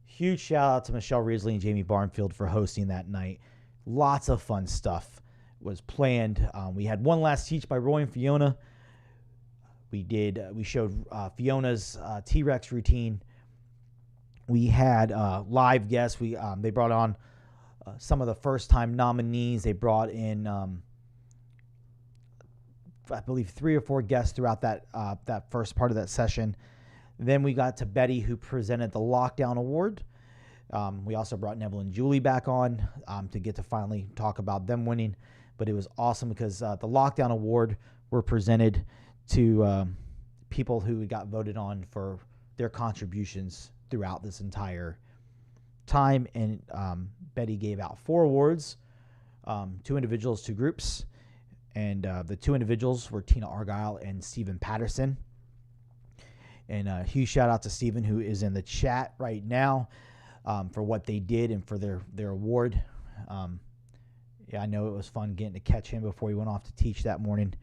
Huge shout out to Michelle Risley and Jamie Barnfield for hosting that night. Lots of fun stuff was planned. We had one last teach by Roy and Fiona. We showed Fiona's T-Rex routine. We had live guests. They brought on some of the first-time nominees. They brought in, I believe, 3 or 4 guests throughout that first part of that session. Then we got to Betty, who presented the Lockdown Award. We also brought Neville and Julie back on to get to finally talk about them winning. But it was awesome because the Lockdown Award were presented to people who got voted on for their contributions throughout this entire time. And Betty gave out 4 awards, 2 individuals, 2 groups. And the 2 individuals were Tina Argyle and Stephen Patterson. And a huge shout out to Stephen, who is in the chat right now, for what they did and for their award. Yeah, I know it was fun getting to catch him before he went off to teach that morning,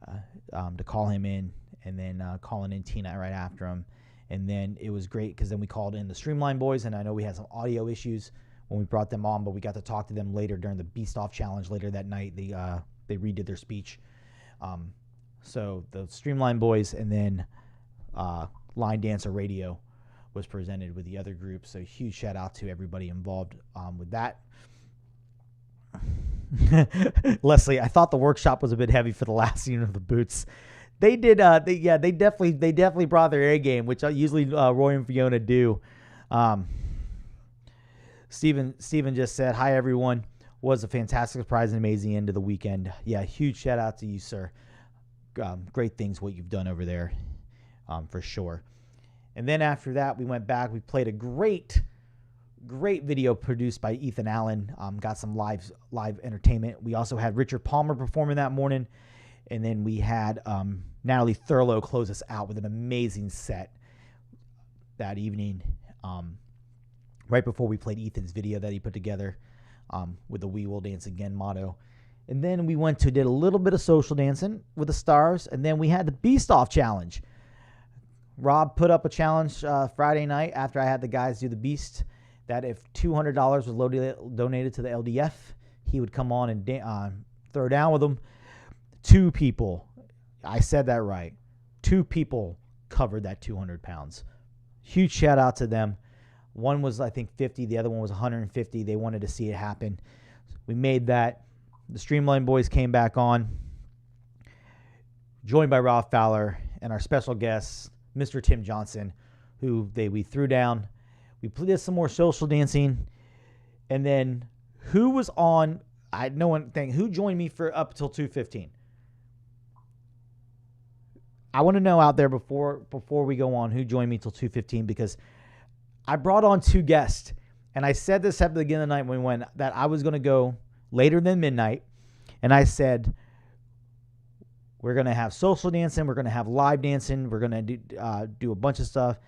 to call him in, and then calling in Tina right after him. And then it was great because then we called in the Streamline boys, and I know we had some audio issues when we brought them on, but we got to talk to them later during the Beast Off Challenge later that night. They redid their speech. So the Streamline boys, and then Line Dancer Radio was presented with the other group. So huge shout out to everybody involved with that. Leslie, I thought the workshop was a bit heavy for the last unit of the boots. They did. They definitely brought their A game, which usually Roy and Fiona do. Steven just said, "Hi everyone. Was a fantastic surprise and amazing end of the weekend." Yeah, huge shout out to you, sir. Great things what you've done over there, for sure. And then after that, we went back. We played a great video produced by Ethan Allen. Got some live entertainment. We also had Richard Palmer performing that morning. And then we had Natalie Thurlow close us out with an amazing set that evening, right before we played Ethan's video that he put together with the "We Will Dance Again" motto. And then we did a little bit of social dancing with the stars, and then we had the Beast Off Challenge. Rob put up a challenge Friday night after I had the guys do the Beast, that if $200 was donated to the LDF, he would come on and throw down with them. 2 people, I said that right, 2 people covered that 200 pounds. Huge shout out to them. One was, I think, 50. The other one was 150. They wanted to see it happen. We made that. The Streamline boys came back on, joined by Rob Fowler and our special guest, Mr. Tim Johnson, who we threw down. We did some more social dancing. And then who was on? I had no one thing. Who joined me for up till 2:15? I want to know out there before we go on who joined me till 2:15, because I brought on 2 guests, and I said this at the beginning of the night when we went that I was going to go later than midnight, and I said we're going to have social dancing, we're going to have live dancing, we're going to do a bunch of stuff,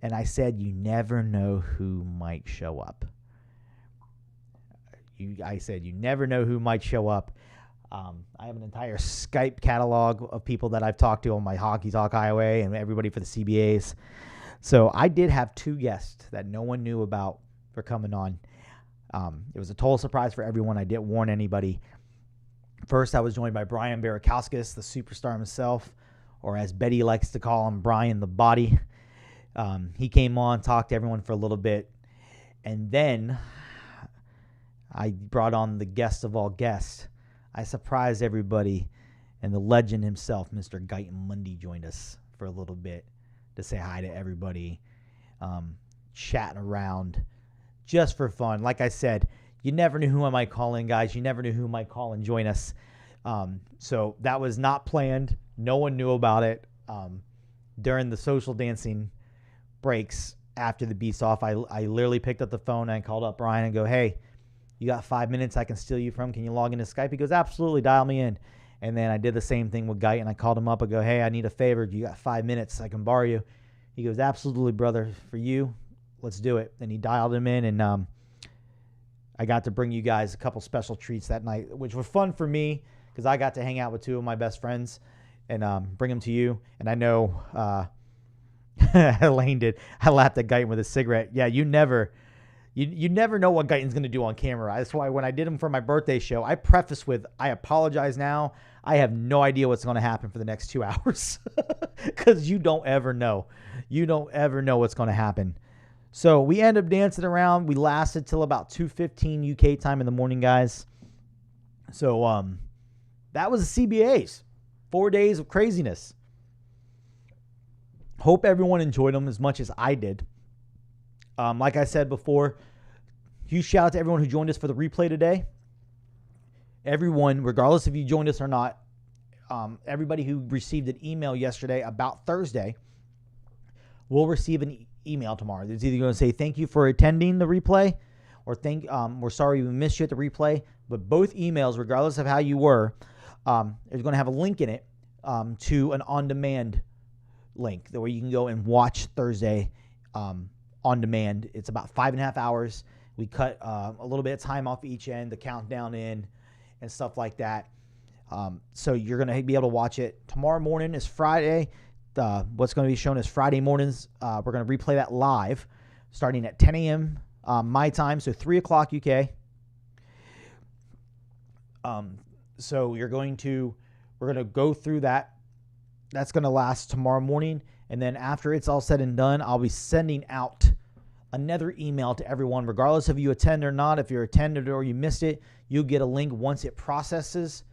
and I said you never know who might show up. I said you never know who might show up. I have an entire Skype catalog of people that I've talked to on my Honky Tonk Highway and everybody for the CBAs. So I did have 2 guests that no one knew about for coming on. It was a total surprise for everyone. I didn't warn anybody. First, I was joined by Barakauskas, the superstar himself, or as Betty likes to call him, Brian the Body. He came on, talked to everyone for a little bit, and then I brought on the guest of all guests. I surprised everybody, and the legend himself, Mr. Guyton Mundy, joined us for a little bit to say hi to everybody, chatting around just for fun. Like I said, you never knew who I might call in, guys. You never knew who might call and join us. So that was not planned. No one knew about it. During the social dancing breaks after the beats off, I literally picked up the phone and I called up Brian and go, hey, you got 5 minutes I can steal you from? Can you log into Skype? He goes, absolutely, dial me in. And then I did the same thing with Guyton. I called him up. I go, hey, I need a favor. You got 5 minutes I can borrow you? He goes, absolutely, brother. For you, let's do it. And he dialed him in, and I got to bring you guys a couple special treats that night, which were fun for me because I got to hang out with 2 of my best friends and bring them to you. And I know Elaine did. I laughed at Guyton with a cigarette. Yeah, you never know what Guyton's going to do on camera. That's why when I did him for my birthday show, I prefaced with, I apologize now. I have no idea what's going to happen for the next 2 hours because you don't ever know. You don't ever know what's going to happen. So we end up dancing around. We lasted till about 2:15 UK time in the morning, guys. So that was the CBAs. 4 days of craziness. Hope everyone enjoyed them as much as I did. Like I said before, huge shout out to everyone who joined us for the replay today. Everyone, regardless if you joined us or not, everybody who received an email yesterday about Thursday will receive an email tomorrow. It's either going to say thank you for attending the replay or we're sorry we missed you at the replay. But both emails, regardless of how you were, is going to have a link in it to an on-demand link where you can go and watch Thursday on demand. It's about 5.5 hours. We cut a little bit of time off each end, the countdown in and stuff like that. So you're going to be able to watch it. Tomorrow morning is Friday. What's going to be shown is Friday mornings. We're going to replay that live starting at 10 a.m. My time, so 3 o'clock UK. So we're going to go through that. That's going to last tomorrow morning. And then after it's all said and done, I'll be sending out another email to everyone, regardless if you attend or not. If you're attended or you missed it, you'll get a link once it processes.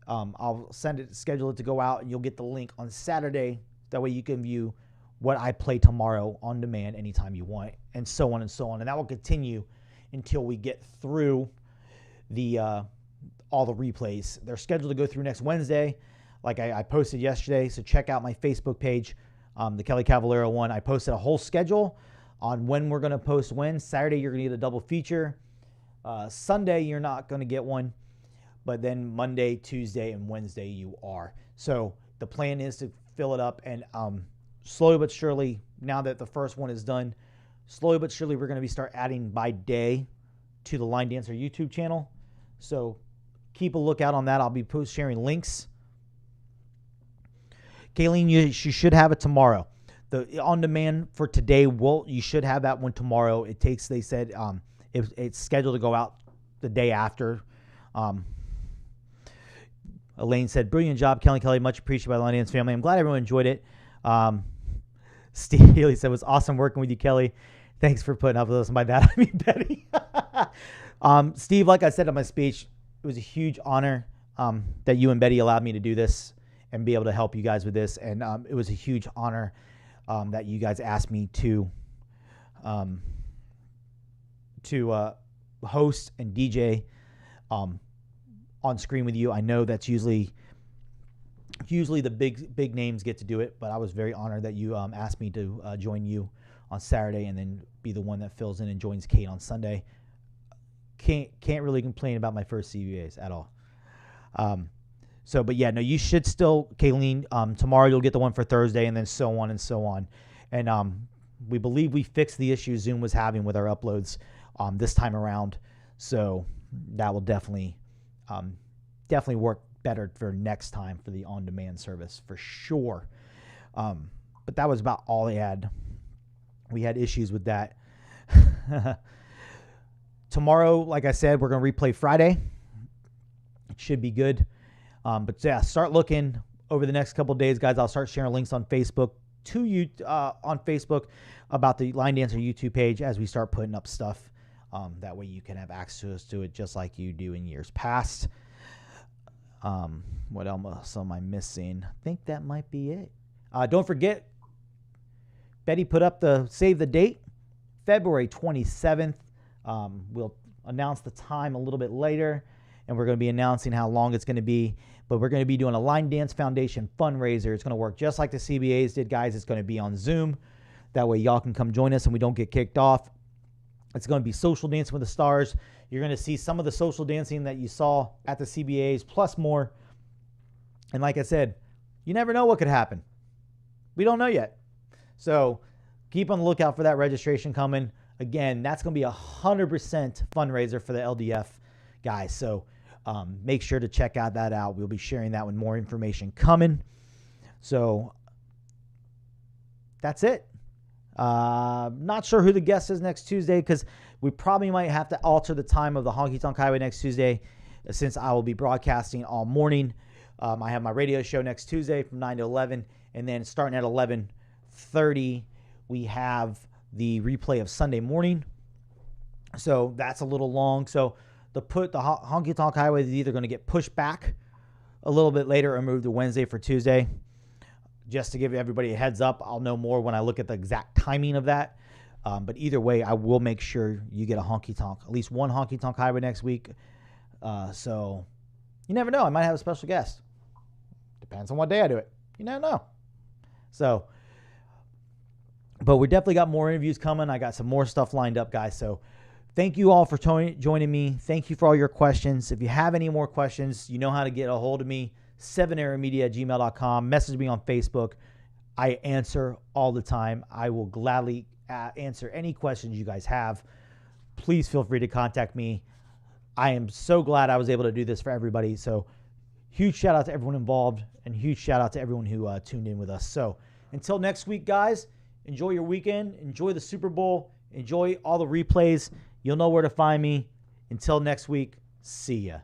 I'll schedule it to go out, and you'll get the link on Saturday. That way you can view what I play tomorrow on demand anytime you want, and so on and so on. And that will continue until we get through all the replays. They're scheduled to go through next Wednesday, like I posted yesterday. So check out my Facebook page, the Kelly Cavallero one. I posted a whole schedule on when we're going to post when. Saturday, you're going to get a double feature. Sunday, you're not going to get one. But then Monday, Tuesday, and Wednesday, you are. So the plan is to fill it up. And slowly but surely, now that the first one is done, slowly but surely, we're going to start adding by day to the Line Dancer YouTube channel. So keep a lookout on that. I'll be sharing links. Kayleen, you should have it tomorrow. The on-demand for today, you should have that one tomorrow. It takes, they said, it's scheduled to go out the day after. Elaine said, brilliant job, Kelly. Much appreciated by the Line Dance family. I'm glad everyone enjoyed it. Steve Healy said, it was awesome working with you, Kelly. Thanks for putting up with us. And by that, I mean Betty. Steve, like I said in my speech, it was a huge honor that you and Betty allowed me to do this and be able to help you guys with this. And it was a huge honor that you guys asked me to host and DJ on screen with you. I know that's usually Usually the big names get to do it, but I was very honored that you asked me to join you on Saturday and then be the one that fills in and joins Kate on Sunday. Can't really complain about my first CBAs at all. But yeah, no, you should still, Kayleen, tomorrow you'll get the one for Thursday, and then so on and so on. And we believe we fixed the issue Zoom was having with our uploads this time around. So that will definitely work better for next time for the on-demand service for sure. But that was about all they had. We had issues with that. Tomorrow, like I said, we're going to replay Friday. It should be good. But yeah, start looking over the next couple of days, guys. I'll start sharing links on Facebook to you on Facebook about the Line Dancer YouTube page as we start putting up stuff. That way you can have access to it just like you do in years past. What else am I missing? I think that might be it. Don't forget, Betty put up the save the date, February 27th. We'll announce the time a little bit later, and we're going to be announcing how long it's going to be. But we're going to be doing a Line Dance Foundation fundraiser. It's going to work just like the CBAs did, guys. It's going to be on Zoom. That way y'all can come join us and we don't get kicked off. It's going to be social dancing with the stars. You're going to see some of the social dancing that you saw at the CBAs, plus more. And like I said, you never know what could happen. We don't know yet. So keep on the lookout for that registration coming. Again, that's going to be 100% fundraiser for the LDF guys. So make sure to check that out. We'll be sharing that with more information coming. So that's it. Not sure who the guest is next Tuesday because we probably might have to alter the time of the Honky Tonk Highway next Tuesday since I will be broadcasting all morning. I have my radio show next Tuesday from 9 to 11, and then starting at 11:30, we have the replay of Sunday morning. So that's a little long. So the Honky Tonk Highway is either going to get pushed back a little bit later or moved to Wednesday for Tuesday. Just to give everybody a heads up, I'll know more when I look at the exact timing of that. But either way, I will make sure you get a Honky Tonk, at least one Honky Tonk Highway next week. So you never know. I might have a special guest. Depends on what day I do it. You never know. So, but we definitely got more interviews coming. I got some more stuff lined up, guys. So thank you all for joining me. Thank you for all your questions. If you have any more questions, you know how to get a hold of me. 7arrowmedia@gmail.com. Message me on Facebook. I answer all the time. I will gladly answer any questions you guys have. Please feel free to contact me. I am so glad I was able to do this for everybody. So huge shout out to everyone involved and huge shout out to everyone who tuned in with us. So until next week, guys, enjoy your weekend. Enjoy the Super Bowl. Enjoy all the replays. You'll know where to find me. Until next week, see ya.